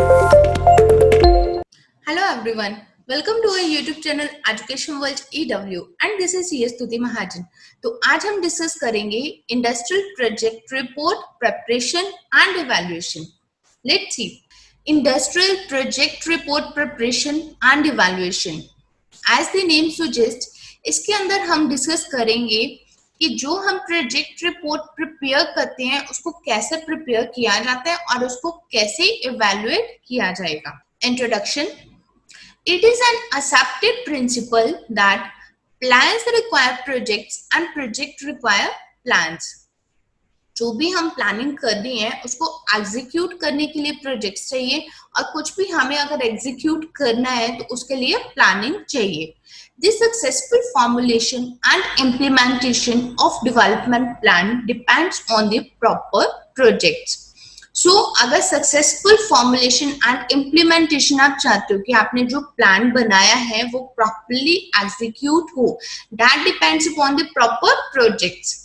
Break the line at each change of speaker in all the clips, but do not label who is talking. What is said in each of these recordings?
Hello everyone, welcome to our YouTube channel Education World EW and this is CS Stuti Mahajan। तो आज हम discuss करेंगे industrial project report preparation and evaluation. Let's see industrial project report preparation and evaluation. As the name suggest, इसके अंदर हम discuss करेंगे कि जो हम प्रोजेक्ट रिपोर्ट प्रिपेयर करते हैं उसको कैसे प्रिपेयर किया जाता है और उसको कैसे इवैल्यूएट किया जाएगा। Introduction. It is an accepted principle that plans require projects and project require plans। जो भी हम प्लानिंग कर रही हैं उसको एग्जीक्यूट करने के लिए प्रोजेक्ट्स चाहिए और कुछ भी हमें अगर एग्जीक्यूट करना है तो उसके लिए प्लानिंग चाहिए। The successful formulation and implementation of development plan depends on the proper projects। सो अगर सक्सेसफुल फॉर्मुलेशन एंड इम्प्लीमेंटेशन आप चाहते हो कि आपने जो प्लान बनाया है वो प्रॉपरली एग्जीक्यूट हो, that depends upon the proper projects.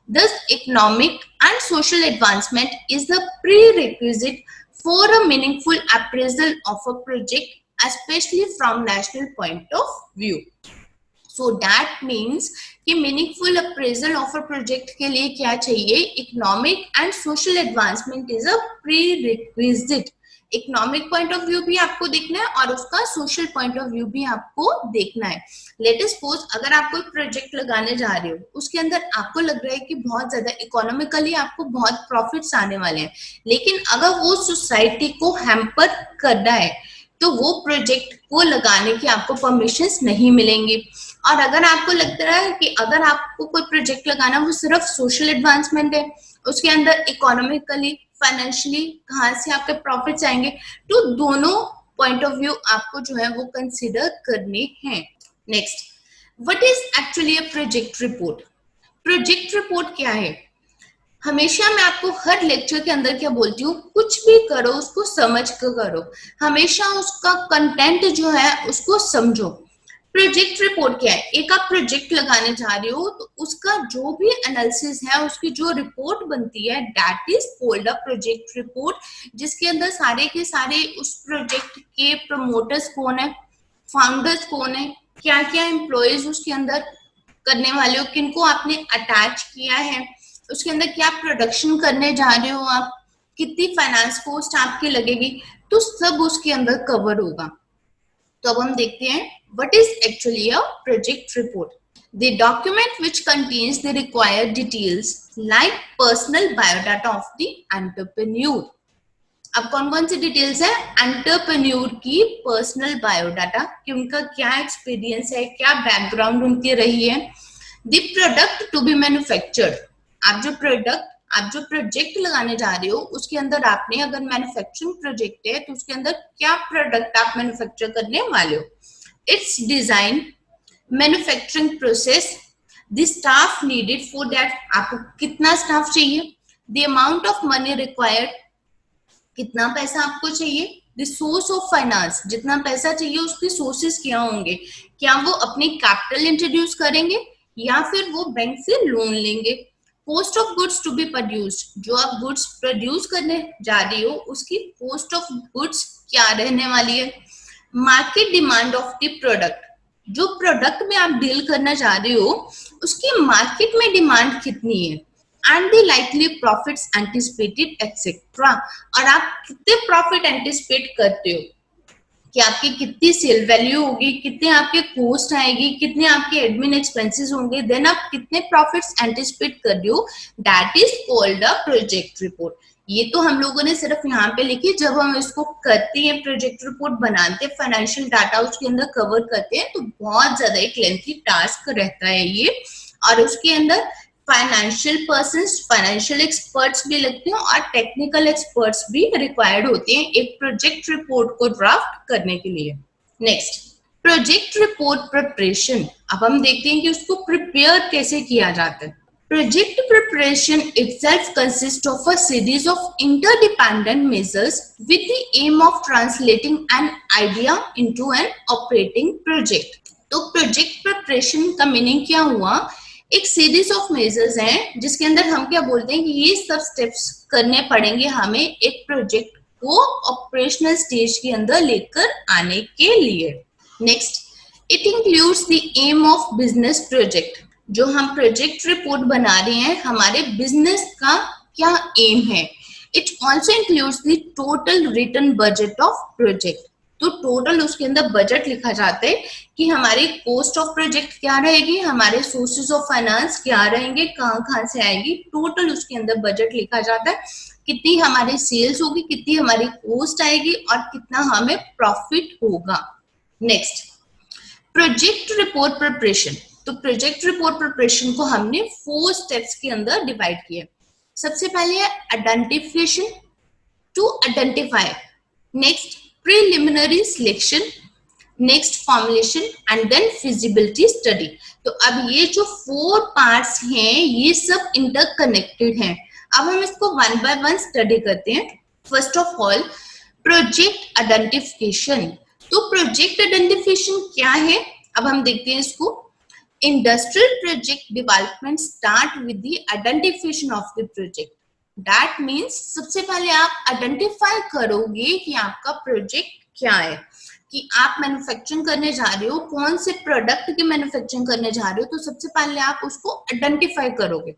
Thus, economic and social advancement is the prerequisite for a meaningful appraisal of a project, especially from national point of view। So that means कि meaningful appraisal of a project के लिए क्या चाहिए? Economic and social advancement is a prerequisite. Economic point of view भी आपको देखना है और उसका सोशल पॉइंट ऑफ व्यू भी आपको देखना है। लेट अस सपोज अगर आप कोई प्रोजेक्ट लगाने जा रहे हो, उसके अंदर आपको लग रहा है कि बहुत ज्यादा इकोनॉमिकली आपको बहुत प्रॉफिट्स आने वाले हैं, लेकिन अगर वो सोसाइटी को हैम्पर कर रहा है तो वो प्रोजेक्ट को लगाने की आपको परमिशंस नहीं मिलेंगी। और अगर आपको लगता है कि अगर आपको कोई प्रोजेक्ट लगाना वो सिर्फ सोशल एडवांसमेंट है, उसके अंदर इकोनॉमिकली फाइनेंशियली कहाँ से आपके प्रॉफिट्स आएंगे, तो दोनों पॉइंट ऑफ व्यू आपको जो है वो कंसिडर करने हैं। Next, what is actually a project report? Project report क्या है? हमेशा मैं आपको हर लेक्चर के अंदर क्या बोलती हूँ, कुछ भी करो उसको समझ कर करो, हमेशा उसका कंटेंट जो है उसको समझो। प्रोजेक्ट रिपोर्ट क्या है? एक आप प्रोजेक्ट लगाने जा रहे हो तो उसका जो भी एनालिसिस है, उसकी जो रिपोर्ट बनती है, that is called a project report, जिसके अंदर सारे के सारे उस प्रोजेक्ट के प्रमोटर्स कौन है, फाउंडर्स कौन है, क्या क्या एम्प्लॉयज उसके अंदर करने वाले हो, किनको आपने अटैच किया है, उसके अंदर क्या प्रोडक्शन करने जा रहे हो आप, कितनी फाइनेंस कॉस्ट आपकी लगेगी, तो सब उसके अंदर कवर होगा। तो अब हम देखते हैं what is actually a project report. The document which contains the required details like personal biodata of the entrepreneur. अब कौन कौन सी डिटेल्स है? एंटरप्रेन्योर की पर्सनल बायोडाटा, कि उनका क्या एक्सपीरियंस है, क्या बैकग्राउंड उनकी रही है। The product to be manufactured, आप जो प्रोजेक्ट लगाने जा रहे हो उसके अंदर आपने अगर मैन्युफैक्चरिंग प्रोजेक्ट है तो उसके अंदर क्या प्रोडक्ट आप मैन्युफैक्चर करने वाले हो। It's design, manufacturing process, the staff needed for that, आपको कितना स्टाफ चाहिए, the amount of money required, कितना पैसा आपको चाहिए, द सोर्स ऑफ फाइनेंस, जितना पैसा चाहिए उसके सोर्सेस क्या होंगे, क्या वो अपनी कैपिटल इंट्रोड्यूस करेंगे या फिर वो बैंक से लोन लेंगे। Cost of goods to be produced, जो आप गुड्स प्रोड्यूस करने जा रही हो उसकी कॉस्ट ऑफ गुड्स क्या रहने वाली है। Market demand of the product, जो प्रोडक्ट में आप डील करना चाह रहे हो उसकी मार्केट में डिमांड कितनी है। And the likely profits anticipated etcetera, और आप कितने प्रॉफिट एंटिसिपेट करते हो, कि आपकी कितनी सेल वैल्यू होगी, कितने आपके कॉस्ट आएगी, कितने आपके एडमिन एक्सपेंसेस होंगे, देन आप कितने प्रॉफिट्स एंटिसिपेट कर रहे हो, that is called a project report. ये तो हम लोगों ने सिर्फ यहाँ पे लिखी, जब हम इसको करते हैं प्रोजेक्ट रिपोर्ट बनाते हैं, फाइनेंशियल डाटा उसके अंदर कवर करते हैं, तो बहुत ज्यादा एक लेंथी टास्क रहता है ये, और उसके अंदर फाइनेंशियल पर्संस, फाइनेंशियल एक्सपर्ट्स भी लगते हैं और टेक्निकल एक्सपर्ट्स भी रिक्वायर्ड होते हैं एक प्रोजेक्ट रिपोर्ट को ड्राफ्ट करने के लिए। Next, project report preparation. अब हम देखते हैं कि उसको प्रिपेयर कैसे किया जाता है। Project preparation itself consists of a series of interdependent measures with the aim of translating an idea into an operating project। तो प्रोजेक्ट प्रिपरेशन का मीनिंग क्या हुआ? एक सीरीज ऑफ मेजर्स हैं जिसके अंदर हम क्या बोलते हैं कि ये सब स्टेप्स करने पड़ेंगे हमें एक प्रोजेक्ट को ऑपरेशनल स्टेज के अंदर लेकर आने के लिए। Next, it includes the aim of business project. जो हम प्रोजेक्ट रिपोर्ट बना रहे हैं, हमारे बिजनेस का क्या एम है। It also includes the total return budget of project. तो टोटल उसके अंदर बजट लिखा जाता है कि हमारी कॉस्ट ऑफ प्रोजेक्ट क्या रहेगी, हमारे सोर्सेज ऑफ फाइनेंस क्या रहेंगे, कहाँ से आएगी, टोटल उसके अंदर बजट लिखा जाता है। कितनी हमारी सेल्स होगी, कितनी हमारी कॉस्ट आएगी और कितना हमें प्रॉफिट होगा। Next, project report preparation. तो प्रोजेक्ट रिपोर्ट प्रिपरेशन को हमने 4 स्टेप्स के अंदर डिवाइड किया। सबसे पहले है identification, to identify. Next, preliminary selection. Next, formulation and then feasibility study. तो अब ये जो 4 पार्ट्स हैं, ये सब इंटरकनेक्टेड हैं। अब हम इसको 1 बाय 1 स्टडी करते हैं। First of all, project identification. तो प्रोजेक्ट आइडेंटिफिकेशन क्या है, अब हम देखते हैं इसको। Industrial project development start with the identification of the project. That means सबसे पहले आप आइडेंटिफाई करोगे कि आपका प्रोजेक्ट क्या है, कि आप मैन्युफैक्चरिंग करने जा रहे हो, कौन से प्रोडक्ट की मैन्युफैक्चरिंग करने जा रहे हो। तो सबसे पहले आप उसको आइडेंटिफाई करोगे।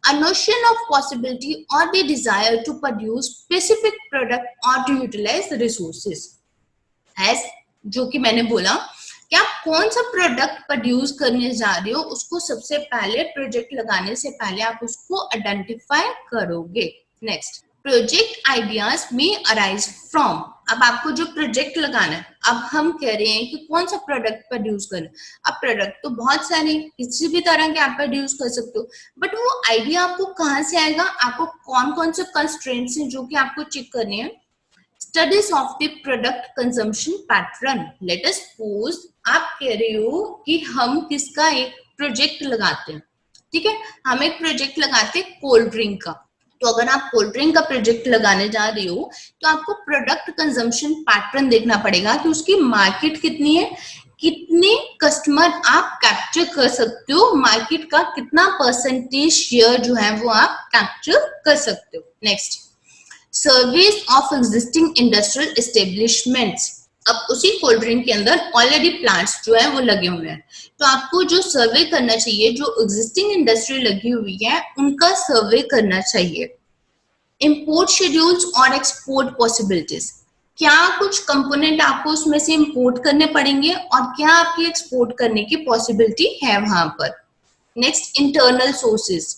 A notion of possibility or the desire to produce specific product or to utilize resources. As जो कि मैंने बोला कि आप कौन सा प्रोडक्ट प्रोड्यूस करने जा रहे हो, उसको सबसे पहले प्रोजेक्ट लगाने से पहले आप उसको आइडेंटिफाई करोगे। नेक्स्ट, प्रोजेक्ट आइडियाज में अराइज फ्रॉम। अब आपको जो प्रोजेक्ट लगाना है, अब हम कह रहे हैं कि कौन सा प्रोडक्ट प्रोड्यूस करना। अब प्रोडक्ट तो बहुत सारे, किसी भी तरह के आप प्रोड्यूस कर सकते हो, बट वो आइडिया आपको कहाँ से आएगा, आपको कौन कौन से कंस्ट्रेंट्स हैं जो कि आपको चेक करने हैं। Studies of the product consumption pattern. Let us suppose आप कह रहे हो कि हम किसका एक प्रोजेक्ट लगाते हैं, ठीक है, हम एक प्रोजेक्ट लगाते हैं कोल्ड ड्रिंक का। तो अगर आप कोल्ड ड्रिंक का प्रोजेक्ट लगाने जा रहे हो, तो आपको प्रोडक्ट कंजम्पशन पैटर्न देखना पड़ेगा कि उसकी मार्केट कितनी है, कितने कस्टमर आप कैप्चर कर सकते हो, मार्केट का कितना परसेंटेज शेयर जो है वो आप कैप्चर कर सकते हो। Next, surveys of existing industrial establishments. अब उसी कोल्ड ड्रिंक के अंदर ऑलरेडी प्लांट्स जो है वो लगे हुए हैं, तो आपको जो सर्वे करना चाहिए, जो एग्जिस्टिंग इंडस्ट्री लगी हुई है उनका सर्वे करना चाहिए। इंपोर्ट शेड्यूल्स और एक्सपोर्ट पॉसिबिलिटीज। क्या कुछ कंपोनेंट आपको उसमें से इंपोर्ट करने पड़ेंगे और क्या आपकी एक्सपोर्ट करने की पॉसिबिलिटी है वहां पर। Next, internal sources.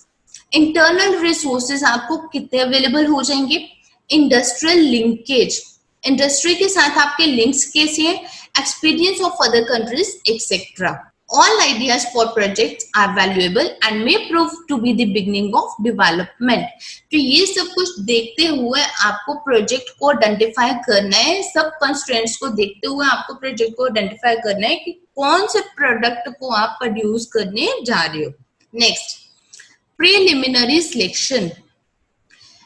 Internal resources आपको कितने अवेलेबल हो जाएंगे। इंडस्ट्रियल लिंकेज, इंडस्ट्री के साथ आपके लिंक्स कैसे हैं, experience of other countries etcetera. All ideas for projects are valuable and may prove to be the beginning of development. तो ये सब कुछ देखते हुए आपको प्रोजेक्ट को आइडेंटिफाई करना है, सब कंस्ट्रेंट्स को देखते हुए आपको प्रोजेक्ट को आइडेंटिफाई करना है कि कौन से प्रोडक्ट को आप प्रोड्यूस करने जा रहे हो। Next, preliminary selection.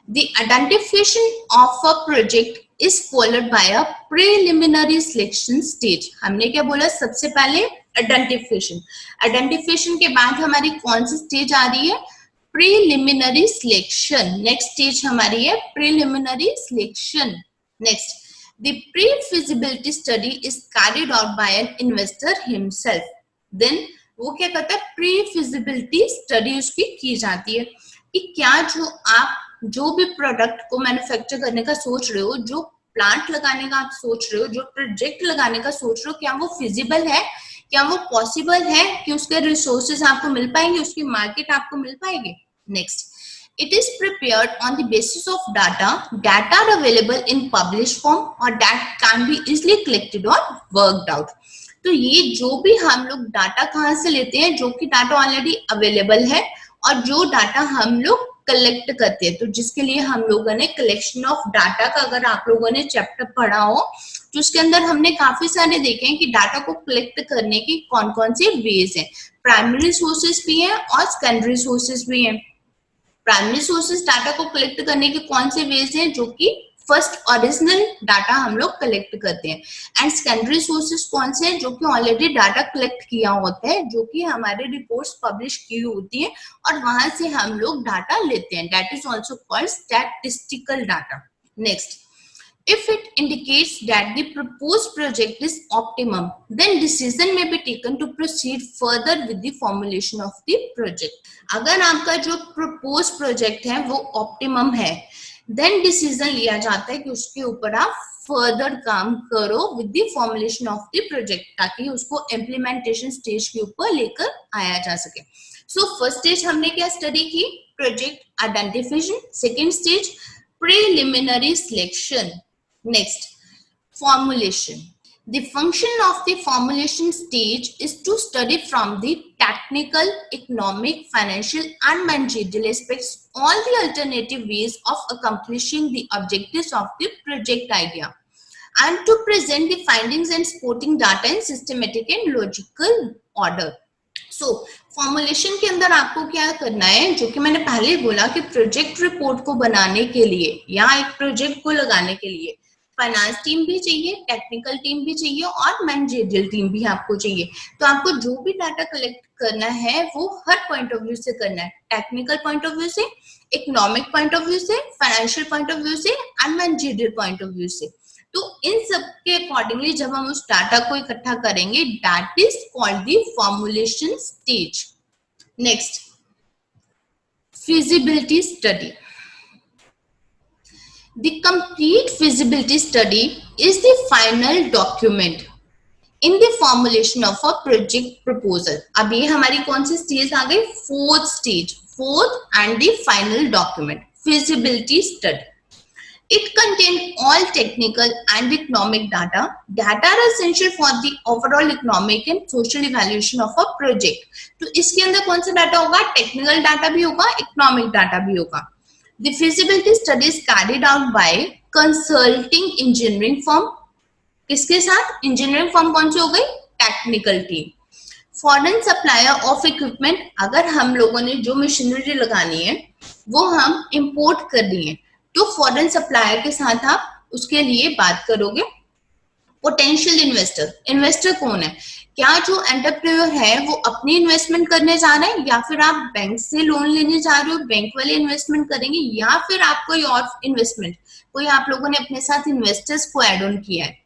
The identification of a project is followed by a preliminary selection stage. हमने क्या बोला, सबसे पहले आइडेंटिफिकेशन, आइडेंटिफिकेशन के बाद हमारी कौन सी स्टेज आ रही है, प्रीलिमिनरी सिलेक्शन। नेक्स्ट स्टेज हमारी है preliminary selection. Next, the pre-feasibility study is carried out by an investor himself. Then वो क्या करता है, प्री फिजिबिलिटी स्टडी उसकी की जाती है कि क्या जो भी प्रोडक्ट को मैन्युफैक्चर करने का सोच रहे हो, जो प्लांट लगाने का आप सोच रहे हो, जो प्रोजेक्ट लगाने का सोच रहे हो, क्या वो फिजिबल है, क्या वो पॉसिबल है कि उसके रिसोर्सेज आपको मिल पाएंगे, उसकी मार्केट आपको मिल पाएगी। Next, it is prepared on the basis of data are available in published form or that can be easily collected or worked out. तो ये जो भी हम लोग डाटा कहाँ से लेते हैं, जो कि डाटा ऑलरेडी अवेलेबल है और जो डाटा हम लोग कलेक्ट करते हैं। तो जिसके लिए हम लोगों ने कलेक्शन ऑफ डाटा का, अगर आप लोगों ने चैप्टर पढ़ा हो तो उसके अंदर हमने काफी सारे देखे हैं कि डाटा को कलेक्ट करने की कौन कौन से वेज हैं। प्राइमरी सोर्सेज भी हैं और सेकेंडरी सोर्सेज भी हैं। प्राइमरी सोर्सेज डाटा को कलेक्ट करने के कौन से वेज हैं, जो कि फर्स्ट ओरिजिनल डाटा हम लोग कलेक्ट करते हैं, एंड सेकेंडरी सोर्सेज कौन से हैं, जो कि ऑलरेडी डाटा कलेक्ट किया होता है, जो कि हमारे रिपोर्ट्स पब्लिश की होती है और वहां से हम लोग डाटा लेते हैं। That is also called statistical data. Next, If it indicates that the proposed project is optimum, then decision may be taken to proceed further with the formulation of the project. अगर आपका जो proposed project है वो optimum है, then decision लिया जाता है कि उसके ऊपर आप further काम करो with the formulation of the project, ताकि उसको implementation stage के ऊपर लेकर आया जा सके. So first stage हमने क्या study की? Project identification. Second stage preliminary selection. Next, formulation. The function of the formulation stage is to study from the technical, economic, financial and managerial aspects all the alternative ways of accomplishing the objectives of the project idea and to present the findings and supporting data in systematic and logical order. So, formulation के अंदर आपको क्या करना है, जो कि मैंने पहले ही बोला कि प्रोजेक्ट रिपोर्ट को बनाने के लिए या एक प्रोजेक्ट को लगाने के लिए फाइनेंस टीम भी चाहिए, टेक्निकल टीम भी चाहिए और मैनेजरियल टीम भी आपको चाहिए. तो आपको जो भी डाटा कलेक्ट करना है वो हर पॉइंट ऑफ व्यू से करना है, टेक्निकल पॉइंट ऑफ व्यू से, इकोनॉमिक पॉइंट ऑफ व्यू से, फाइनेंशियल पॉइंट ऑफ व्यू से and managerial point of view से. तो इन सब के अकॉर्डिंगली जब हम उस डाटा को इकट्ठा करेंगे, that is called the formulation stage. Next, feasibility study. The complete feasibility study is the final document in the formulation of a project proposal. अब ये हमारी कौन सी स्टेज आ गई? Fourth stage, fourth and the final document, feasibility study. It contains all technical and economic data that are essential for the overall economic and social evaluation of a project. तो इसके अंदर कौन सा डाटा होगा? Technical data भी होगा, economic data भी होगा. The feasibility study is carried out by consulting engineering firm. किसके साथ? engineering firm कौन सी हो गई? Technical team. Foreign supplier of equipment, अगर हम लोगों ने जो मशीनरी लगानी है वो हम इंपोर्ट कर रही है तो फॉरेन सप्लायर के साथ आप उसके लिए बात करोगे. पोटेंशियल इन्वेस्टर, इन्वेस्टर कौन है? क्या जो एंटरप्रेन्योर है वो अपनी इन्वेस्टमेंट करने जा रहे हैं या फिर आप बैंक से लोन लेने जा रहे हो, बैंक वाले इन्वेस्टमेंट करेंगे या फिर आप कोई और इन्वेस्टमेंट, कोई आप लोगों ने अपने साथ इन्वेस्टर्स को एड ऑन किया है.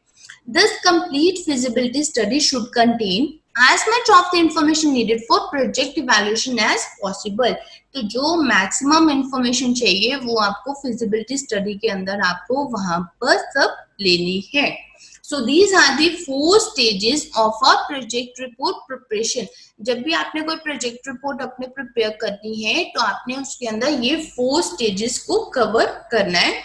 This complete feasibility study should contain as much of the information needed for project evaluation as possible. तो जो मैक्सिमम इंफॉर्मेशन चाहिए वो आपको फिजिबिलिटी स्टडी के अंदर आपको वहां पर सब लेनी है. So these are the 4 stages of a project report preparation. जब भी आपने कोई प्रोजेक्ट रिपोर्ट अपने प्रिपेयर करनी है तो आपने उसके अंदर ये 4 स्टेजेस को कवर करना है.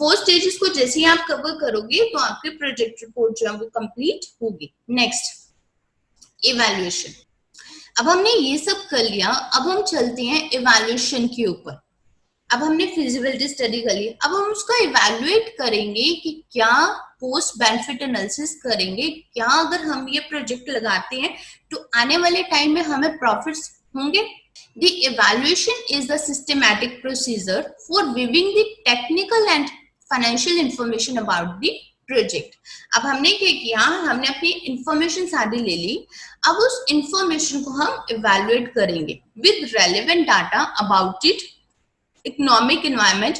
4 स्टेजेस को जैसे ही आप कवर करोगे तो आपकी प्रोजेक्ट रिपोर्ट जो है वो कंप्लीट होगी. Next, evaluation. अब हमने ये सब कर लिया, अब हम चलते हैं इवैल्यूएशन के ऊपर. अब हमने फिजिबिलिटी स्टडी कर ली, अब हम उसका इवैल्यूएट करेंगे कि क्या पोस्ट बेनिफिट एनालिसिस करेंगे, क्या अगर हम ये प्रोजेक्ट लगाते हैं तो आने वाले टाइम में हमें प्रॉफिट्स होंगे. The evaluation is the systematic procedure for viewing the technical and financial information about the project. अब हमने क्या किया, हमने अपनी इंफॉर्मेशन सारी ले ली, अब उस इंफॉर्मेशन को हम इवैल्यूएट करेंगे with relevant data about it economic environment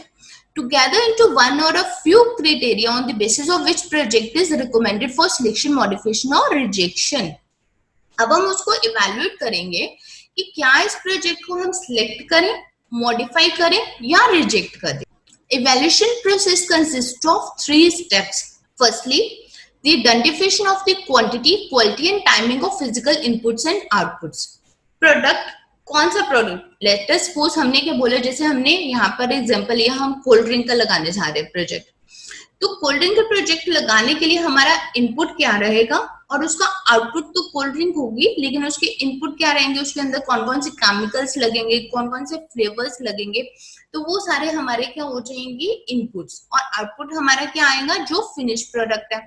to gather into one or a few criteria on the basis of which project is recommended for selection, modification or rejection. अब हम उसको इवैल्यूएट करेंगे कि क्या इस प्रोजेक्ट को हम सिलेक्ट करें, मॉडिफाई करें या रिजेक्ट कर दें. Evaluation process consists of 3 steps. Firstly, the identification of the quantity, quality and timing of physical inputs and outputs. Product, कौन सा प्रोडक्ट? लेट अस सपोज हमने क्या बोला, जैसे हमने यहाँ पर एग्जांपल लिया, हम कोल्ड ड्रिंक का लगाने जा रहे हैं प्रोजेक्ट. तो कोल्ड ड्रिंक का प्रोजेक्ट लगाने के लिए हमारा इनपुट क्या रहेगा और उसका आउटपुट तो कोल्ड ड्रिंक होगी, लेकिन उसके इनपुट क्या रहेंगे, उसके अंदर कौन कौन से केमिकल्स लगेंगे, कौन कौन से फ्लेवर्स लगेंगे, तो वो सारे हमारे क्या हो जाएंगे, इनपुट्स. और आउटपुट हमारा क्या आएगा, जो फिनिश प्रोडक्ट है.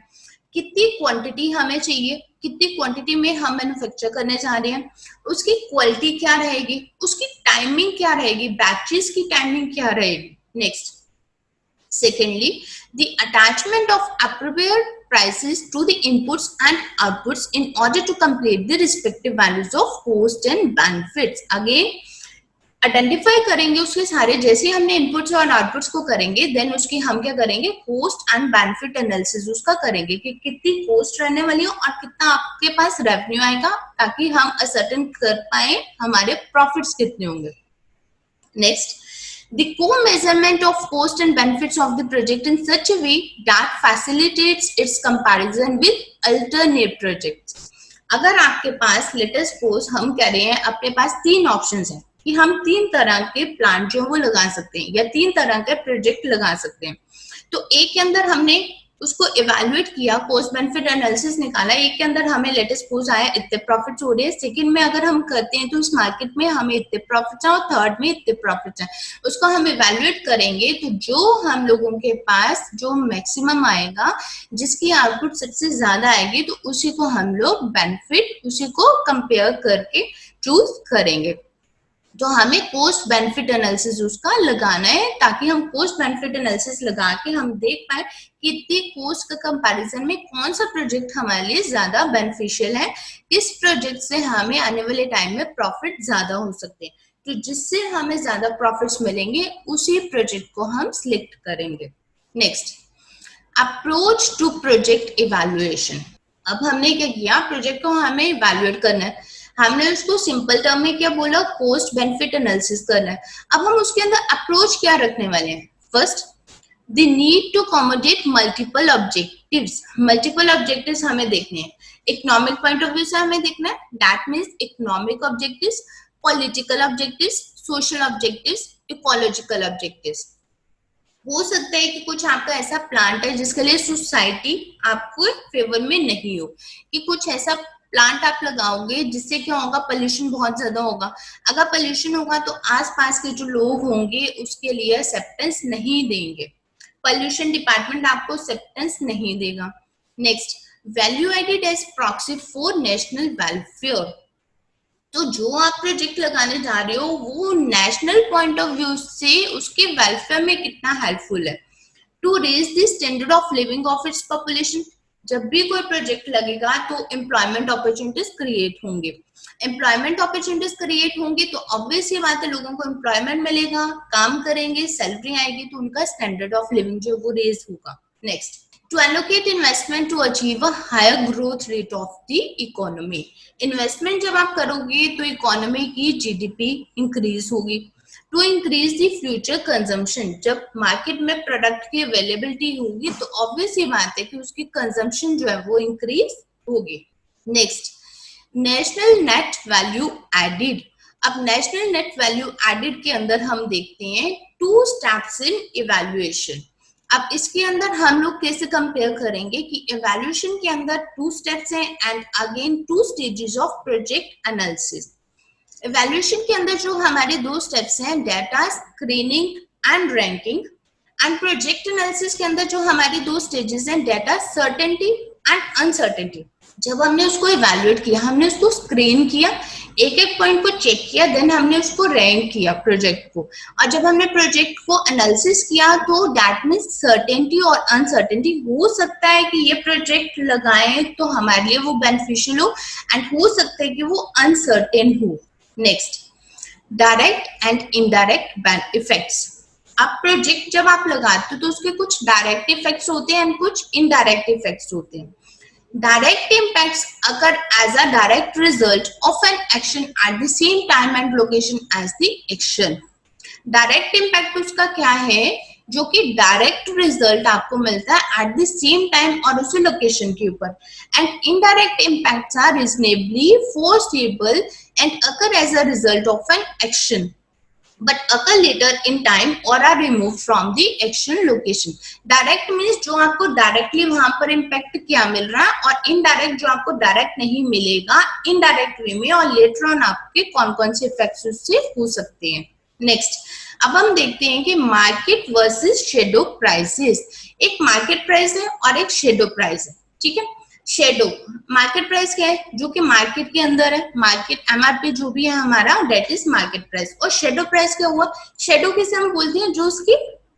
कितनी क्वांटिटी हमें चाहिए, कितनी क्वांटिटी में हम मैन्युफैक्चर करने जा रहे हैं, उसकी क्वालिटी क्या रहेगी, उसकी टाइमिंग क्या रहेगी, बैचेस की टाइमिंग क्या रहेगी. Next, secondly, the attachment of appropriate prices to the inputs and outputs in order to complete the respective values of cost and benefits. Again, identify करेंगे उसके सारे, जैसे हमने इनपुट्स और आउटपुट्स को करेंगे, देन उसकी हम क्या करेंगे, कॉस्ट एंड बेनिफिट एनालिसिस उसका करेंगे कि कितनी कॉस्ट रहने वाली हो और कितना आपके पास रेवेन्यू आएगा, ताकि हम असर्टेन कर पाए हमारे प्रॉफिट्स कितने होंगे। Next, the co-measurement of cost and benefits of the project in such a way that facilitates its comparison with alternate projects। अगर आपके पास लेटेस्ट सपोज हम कह रहे हैं अपने पास 3 ऑप्शंस हैं कि हम 3 तरह के प्लांट जो वो लगा सकते हैं या 3 तरह के प्रोजेक्ट लगा सकते हैं, तो एक के अंदर हमने उसको इवेल्युएट किया, कॉस्ट बेनिफिट एनालिसिस निकाला, एक के अंदर हमें लेटेस्ट सपोज आया इतने प्रॉफिट्स हो रहे हैं, सेकंड में अगर हम करते हैं तो इस मार्केट में हमें इतने प्रॉफिट्स हैं और थर्ड में इतने प्रॉफिट्स हैं, उसको हम इवेल्युएट करेंगे तो जो हम लोगों के पास जो मैक्सिमम आएगा, जिसकी आउटपुट सबसे ज्यादा आएगी, तो उसी को हम लोग बेनिफिट, उसी को कंपेयर करके चूज करेंगे। तो हमें कॉस्ट बेनिफिट एनालिसिस उसका लगाना है, ताकि हम कॉस्ट बेनिफिट एनालिसिस लगा के हम देख पाए कि इतनी कॉस्ट का कंपैरिजन में कौन सा प्रोजेक्ट हमारे लिए ज्यादा बेनिफिशियल है, किस प्रोजेक्ट से हमें आने वाले टाइम में प्रॉफिट ज्यादा हो सकते हैं, तो जिससे हमें ज्यादा प्रॉफिट्स मिलेंगे उसी प्रोजेक्ट को हम सिलेक्ट करेंगे। Next, approach to project evaluation. अब हमने क्या किया, प्रोजेक्ट को हमें इवैल्यूएट करना है, हमने उसको सिंपल टर्म में क्या बोला, कॉस्ट बेनिफिट एनालिसिस करना है। अब हम उसके अंदर अप्रोच क्या रखने वाले हैं, first the need to accommodate multiple objectives. Multiple objectives हमें देखने हैं, इकोनॉमिक पॉइंट ऑफ व्यू से हमें देखना है, that means economic objectives, political objectives, social objectives, ecological objectives. हो सकता है कि कुछ आपका ऐसा प्लांट है जिसके लिए सोसाइटी आपको फेवर में नहीं हो, कि कुछ ऐसा प्लांट आप लगाओगे जिससे क्या होगा, पोल्यूशन बहुत ज्यादा होगा। अगर पोल्यूशन होगा तो आसपास के जो लोग होंगे उसके लिए एक्सेप्टेंस नहीं देंगे, पोल्यूशन डिपार्टमेंट आपको एक्सेप्टेंस नहीं देगा। Next, value added as proxy for national welfare. तो जो आप प्रोजेक्ट लगाने जा रहे हो वो नेशनल पॉइंट ऑफ व्यू से उसके वेलफेयर में कितना हेल्पफुल है। To raise the standard of living of its population. जब भी कोई प्रोजेक्ट लगेगा तो एम्प्लॉयमेंट अपॉर्चुनिटीज क्रिएट होंगे, एम्प्लॉयमेंट अपॉर्चुनिटीज क्रिएट होंगे तो ऑब्वियस ये बात है, लोगों को एम्प्लॉयमेंट मिलेगा, काम करेंगे, सैलरी आएगी, तो उनका स्टैंडर्ड ऑफ लिविंग जो वो रेज होगा। Next, to allocate investment to achieve a higher growth rate of the economy। Investment जब आप करोगे तो इकोनॉमी की जीडीपी इंक्रीज होगी। To increase the future consumption, जब मार्केट में प्रोडक्ट की अवेलेबिलिटी होगी तो ऑब्वियस ये बात है कि उसकी कंजम्पशन जो है वो इंक्रीज होगी। Next, national net value added. अब नेशनल नेट वैल्यू एडेड के अंदर हम देखते हैं 2 स्टेप्स इन इवैल्यूएशन। अब इसके अंदर हम लोग कैसे कंपेयर करेंगे कि इवैल्यूएशन के अंदर 2 स्टेप्स हैं and again 2 stages of project analysis. Evaluation के अंदर जो हमारे 2 स्टेप्स हैं, data screening and ranking, and project analysis के अंदर जो हमारी 2 स्टेजेस हैं, डाटा सर्टेनिटी एंड अनसर्टेनिटी। जब हमने उसको इवैल्यूएट किया, हमने उसको स्क्रीन किया, एक एक पॉइंट को चेक किया, देन हमने उसको रैंक किया प्रोजेक्ट को, और जब हमने प्रोजेक्ट को एनालिसिस किया तो दैट मीन्स सर्टेनिटी और अनसर्टेनिटी। हो सकता है कि ये प्रोजेक्ट लगाएं तो हमारे लिए वो बेनिफिशियल हो एंड हो सकता है कि वो अनसर्टेन हो। Next, direct and indirect effects. अब प्रोजेक्ट जब आप लगाते हो तो उसके कुछ डायरेक्ट इफेक्ट्स होते हैं एंड कुछ इनडायरेक्ट इफेक्ट्स होते हैं। Direct impacts occur as a direct result of an action at the same time and location as the action। Direct impact उसका क्या है, जो कि डायरेक्ट रिजल्ट आपको मिलता है एट द सेम टाइम और उसी लोकेशन के ऊपर। And indirect impacts are reasonably foreseeable and occur as a result of an action but occur later in time or are removed from the action location। Direct means जो आपको directly वहां पर impact क्या मिल रहा है, और इनडायरेक्ट जो आपको डायरेक्ट नहीं मिलेगा इनडायरेक्ट वे में, और लेटर ऑन आपके कौन कौन से इफेक्ट्स उससे हो सकते हैं। नेक्स्ट, अब हम देखते हैं कि मार्केट वर्सेस शेडो प्राइसेस। एक मार्केट प्राइस है और एक शेडो प्राइस है, ठीक है। शेडो मार्केट प्राइस क्या है, जो कि मार्केट के अंदर है, मार्केट एमआरपी जो भी है हमारा दैट इज मार्केट प्राइस। और शेडो प्राइस क्या हुआ, शेडो किसे हम बोलते हैं, जो उसकी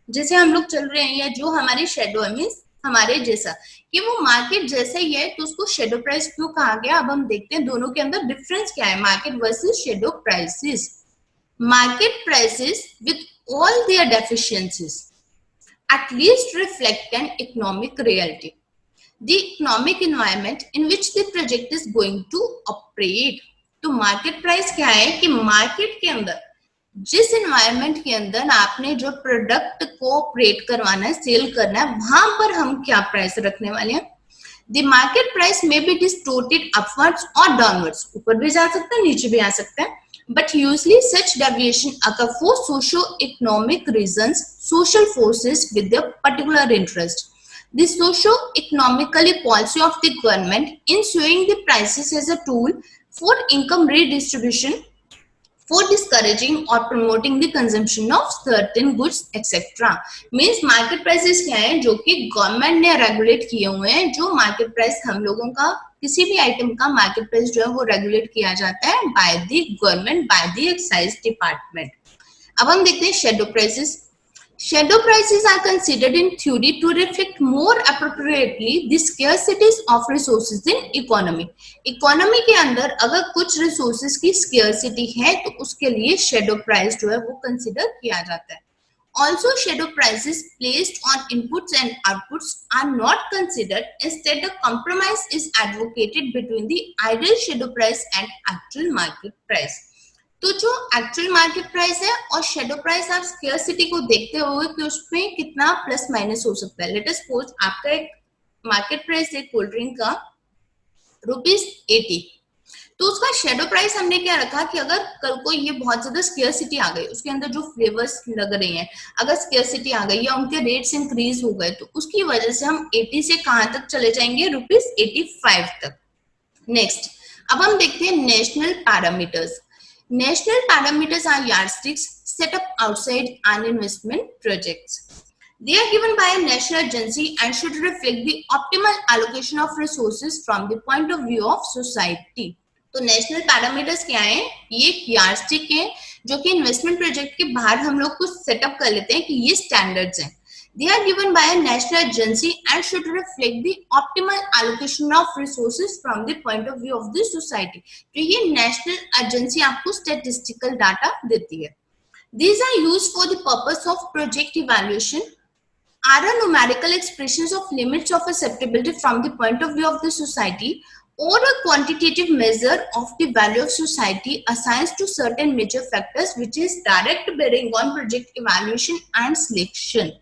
जैसे हम लोग चल रहे हैं या जो हमारी शेडो है मीन्स हमारे जैसा, कि वो मार्केट जैसा ही है तो उसको शेडो प्राइस क्यों कहा गया। अब हम देखते हैं दोनों के अंदर डिफरेंस क्या है, market versus shadow prices. market prices with all their deficiencies at least reflect an economic reality, the economic environment in which the project is going to operate. तो मार्केट प्राइस क्या है कि मार्केट के अंदर जिस environment के अंदर आपने जो प्रोडक्ट को ऑपरेट करवाना है, सेल करना है, वहां पर हम क्या प्राइस रखने वाले हैं. द मार्केट प्राइस में बी डिस्टोर्टेड अपवर्ड्स और डाउनवर्ड्स, ऊपर भी जा सकता है, नीचे भी आ सकता है, but usually such deviation occur for socio-economic reasons, social forces with their particular interest. The socio-economically policy of the government in showing the prices as a tool for income redistribution, for discouraging or promoting the consumption of certain goods etc. means market prices क्या है जो कि government ने regulate किए हुए हैं. जो market price हम लोगों का किसी भी आइटम का मार्केट प्राइस जो है वो रेगुलेट किया जाता है by the government, by the excise department. अब हम देखते हैं shadow prices. Shadow prices are considered in theory to reflect more appropriately the scarcities of resources in economy. Economy के अंदर अगर कुछ resources की scarcity है तो उसके लिए shadow price जो है वो consider किया जाता है. Also, shadow prices placed on inputs and outputs are not considered. Instead, a compromise is advocated between the ideal shadow price and actual market price. तो जो एक्चुअल मार्केट प्राइस है और शेडो प्राइस आप scarcity को देखते हो कि उसमें कितना प्लस माइनस हो सकता है. लेट अस सपोज आपका एक मार्केट प्राइस है कोल्ड ड्रिंक का ₹80, तो उसका शेडो प्राइस हमने क्या रखा कि अगर कल को ये बहुत ज्यादा स्केर्सिटी आ गई, उसके अंदर जो फ्लेवर्स लग रहे हैं अगर स्केर्सिटी आ गई या उनके रेट्स इंक्रीज हो गए, तो उसकी वजह से हम 80 से कहां तक चले जाएंगे, ₹85 तक. नेक्स्ट, अब हम देखते हैं national parameters. National parameters are yardsticks set up outside an investment projects. They are given by a national agency and should reflect the optimal allocation of resources from the point of view of society. तो national parameters क्या है? ये एक yardstick है जो कि investment project के बाहर हम लोग कुछ सेटअप कर लेते हैं कि ये स्टैंडर्ड्स हैं. They are given by a national agency and should reflect the optimal allocation of resources from the point of view of the society. तो ये national agency आपको statistical data देती है. These are used for the purpose of project evaluation, are a numerical expressions of limits of acceptability from the point of view of the society, or a quantitative measure of the value of society assigns to certain major factors which is direct bearing on project evaluation and selection.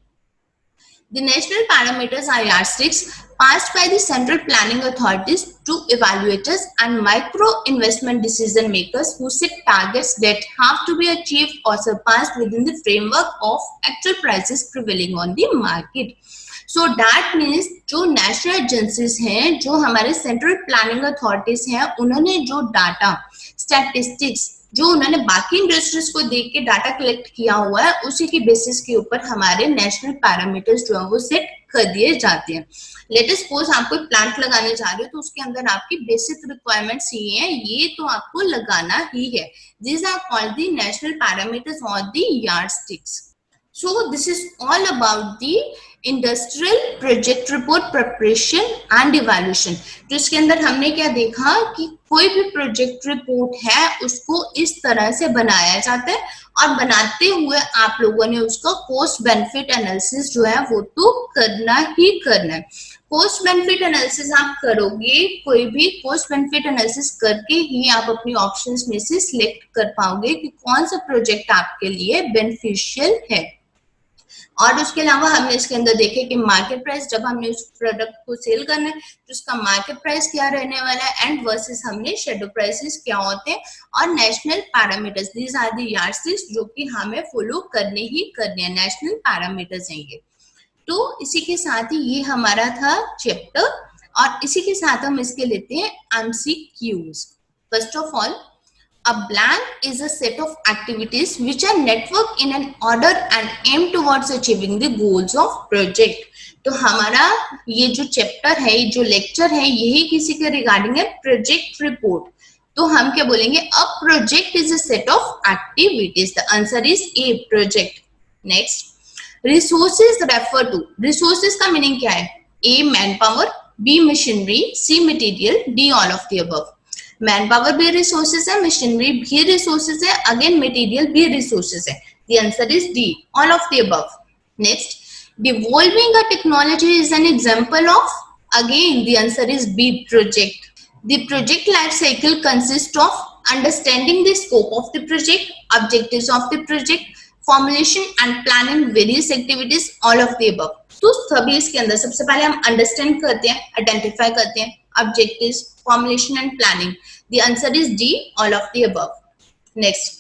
The national parameters are yardsticks passed by the central planning authorities to evaluators and micro investment decision makers who set targets that have to be achieved or surpassed within the framework of actual prices prevailing on the market. So that means जो national agencies हैं, जो हमारे central planning authorities हैं, उन्होंने जो data, statistics जो उन्होंने बाकी इंडस्ट्रीज को देख के डाटा कलेक्ट किया हुआ है, उसी की बेसिस के ऊपर हमारे नेशनल पैरामीटर्स जो है वो सेट कर दिए जाते हैं. लेट अस सपोज आप कोई प्लांट लगाने जा रहे हो तो उसके अंदर आपकी बेसिक रिक्वायरमेंट्स ये हैं, ये तो आपको लगाना ही है. This are called the national parameters और the yardsticks. So this is all about the industrial project report preparation and evaluation. तो इसके अंदर हमने क्या देखा कि कोई भी प्रोजेक्ट रिपोर्ट है उसको इस तरह से बनाया जाता है और बनाते हुए आप लोगों ने उसका कॉस्ट बेनिफिट एनालिसिस जो है वो तो करना ही करना है. कॉस्ट बेनिफिट एनालिसिस आप करोगे, कोई भी कॉस्ट बेनिफिट एनालिसिस करके ही आप अपनी ऑप्शंस में से सिलेक्ट कर पाओगे कि कौन सा प्रोजेक्ट आपके लिए बेनिफिशियल है. और उसके अलावा हमने इसके अंदर देखे कि मार्केट प्राइस, जब हमने उस प्रोडक्ट को सेल करना है तो उसका मार्केट प्राइस क्या रहने वाला है, एंड वर्सेस हमने शेडो प्राइसेस क्या होते हैं, और national parameters. These are the yardsticks जो कि हमें फॉलो करने ही करने हैं. नेशनल पैरामीटर्स हैं ये. तो इसी के साथ ही ये हमारा था चैप्टर, और इसी के साथ हम इसके लेते हैं MCQs. First of all, a blank is a set of activities which are networked in an order and aim towards achieving the goals of project. तो हमारा ये जो चैप्टर है, ये जो लेक्चर है, यही किसी के रिगार्डिंग है प्रोजेक्ट रिपोर्ट. तो हम क्या बोलेंगे, a project is a set of activities. The answer is A, project. Next, resources refer to. Resources का मीनिंग क्या है? A man power, B machinery, C material, D all of the above. Man power भी resources है, machinery भी resources है, again material भी resources है. The answer is D, all of the above. Next, devolving a technology is an example of, again the answer is B, project. The project life cycle consists of understanding the scope of the project, objectives of the project, formulation and planning various activities, all of the above. तो सभी इसके अंदर सबसे पहले हम understand करते हैं, identify करते हैं objectives, formulation and planning. The answer is D, all of the above. Next,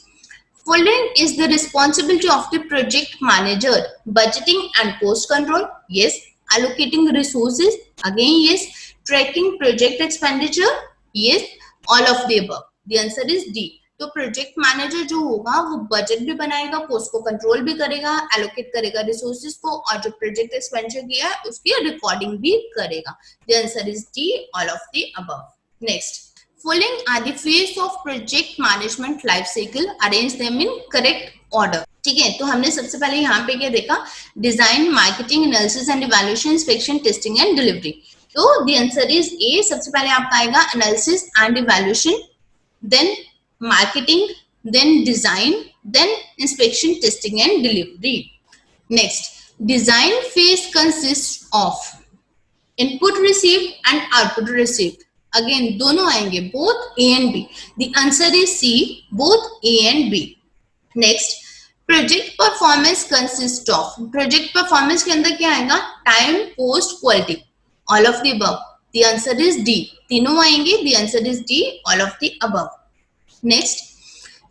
following is the responsibility of the project manager. Budgeting and cost control, yes. Allocating resources, again yes. Tracking project expenditure, yes. All of the above. The answer is D. तो project manager जो होगा वो budget भी बनाएगा, coast को control भी करेगा, allocate करेगा रिसोर्सेज को, और जो प्रोजेक्ट एक्सपेंडिचर किया है उसकी रिकॉर्डिंग भी करेगा. The answer is D, all of the above. Next, following are the phase of project management life cycle, arrange them in correct order. ठीक है, तो हमने सबसे पहले यहाँ पे क्या देखा, design, marketing, analysis and evaluation, inspection, testing and delivery. तो द आंसर इज ए. सबसे पहले आपका आएगा analysis and evaluation, then marketing, then design, then inspection, testing and delivery. Next, design phase consists of input received and output received. Again दोनों आएंगे, both A and B. The answer is C, both A and B. Next, project performance consists of, project performance के अंदर क्या आएगा, time, cost, quality, all of the above. The answer is D. तीनों आएंगे. The answer is D, all of the above. Next,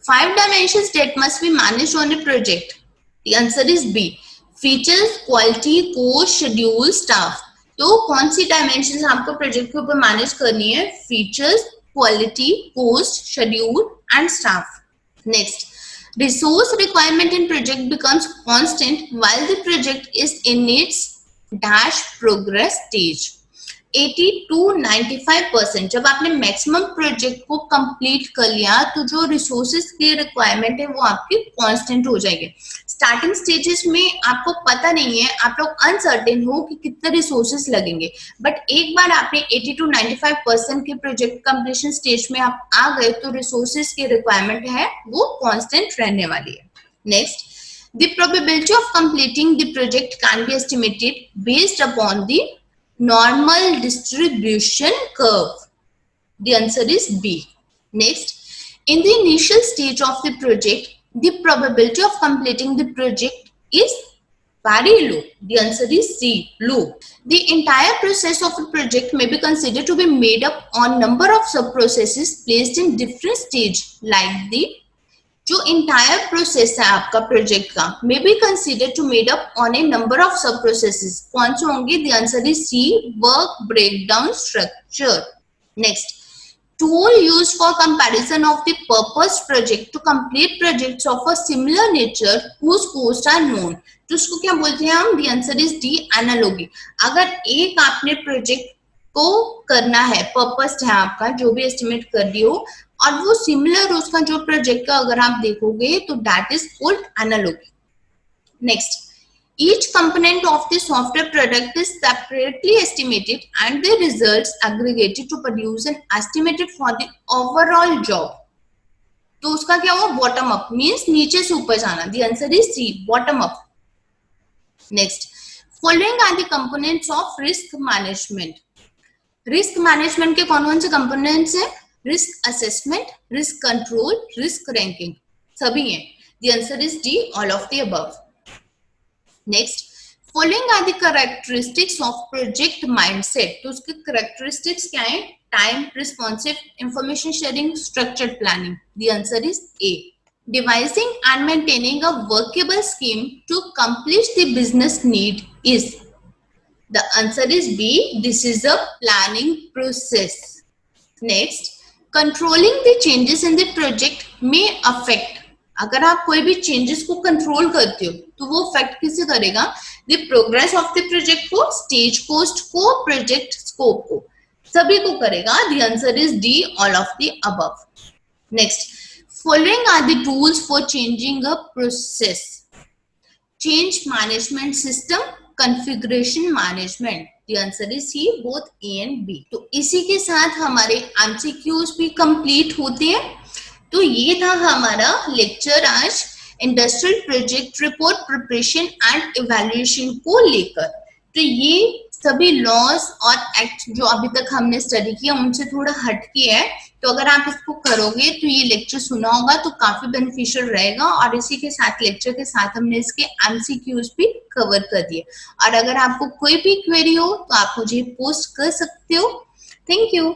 5 dimensions that must be managed on a project. The answer is B. Features, quality, cost, schedule, staff. तो कौन सी dimensions आपको project के ऊपर manage करनी है? Features, quality, cost, schedule and staff. Next, resource requirement in project becomes constant while the project is in its dash progress stage. 80 to 95%. जब आपने maximum project को कंप्लीट कर लिया तो जो रिसोर्सेज की रिक्वायरमेंट है वो आपकी कांस्टेंट हो जाएगी. स्टार्टिंग स्टेजेस में आपको पता नहीं है, आप लोग अनसर्टेन हो कि कितने रिसोर्सेज लगेंगे, बट एक बार आपने 80 to 95% के प्रोजेक्ट कंप्लीशन स्टेज में आप आ गए तो रिसोर्सेज की रिक्वायरमेंट है वो कांस्टेंट रहने वाली है. Next, the probability of completing the project can be estimated based upon the normal distribution curve. The answer is B. Next, in the initial stage of the project, the probability of completing the project is very low. The answer is C, low. The entire process of a project may be considered to be made up on number of sub processes placed in different stage, like the जो entire process है आपका project का may be consider to made up on a number of sub processes. कौन से होंगे? The answer is C, work breakdown structure. Next, tool used for comparison of the purpose project to complete projects of a similar nature whose cost are known. तो उसको क्या बोलते हैं हम? The answer is D, analogy. अगर एक आपने project को करना है, पर्पस है आपका जो भी एस्टिमेट कर दियो, और वो सिमिलर उसका जो प्रोजेक्ट का अगर आप देखोगे तो that is called analogy. Next, each component of the software product is separately estimated and the results aggregated to produce an estimated for the overall job. तो उसका क्या हुआ? बॉटम अप, मींस नीचे से ऊपर जाना. The answer is C, bottom up. Next, following are the components of risk management. Risk management के कौन कौन से कंपोनेंट्स हैं? Risk assessment, risk control, risk ranking, सभी हैं. The answer is D, all of the above. Next, following are the characteristics of project mindset. तो उसके characteristics क्या हैं? Time, responsive, information sharing, structured planning. The answer is A. Devising and maintaining a workable scheme to accomplish the business need is. The answer is B. This is a planning process. Next, controlling the changes in the project may affect. अगर आप कोई भी changes को control करते हो तो वो affect किसे करेगा? The progress of the project को, स्टेज कोस्ट को, प्रोजेक्ट स्कोप को, सभी को करेगा. The answer is D, all of the above. Next, following are the tools for changing a process. Change management system, configuration management. The answer is C, both A and B. तो इसी के साथ हमारे MCQs भी complete होते हैं। तो ये था हमारा लेक्चर आज industrial project report preparation and evaluation को लेकर। तो ये सभी लॉज और एक्ट जो अभी तक हमने स्टडी किया उनसे थोड़ा हटके है, तो अगर आप इसको करोगे तो ये लेक्चर सुना होगा तो काफी बेनिफिशियल रहेगा। और इसी के साथ लेक्चर के साथ हमने इसके एमसीक्यूज भी कवर कर दिए। और अगर आपको कोई भी क्वेरी हो तो आप मुझे पोस्ट कर सकते हो। Thank you.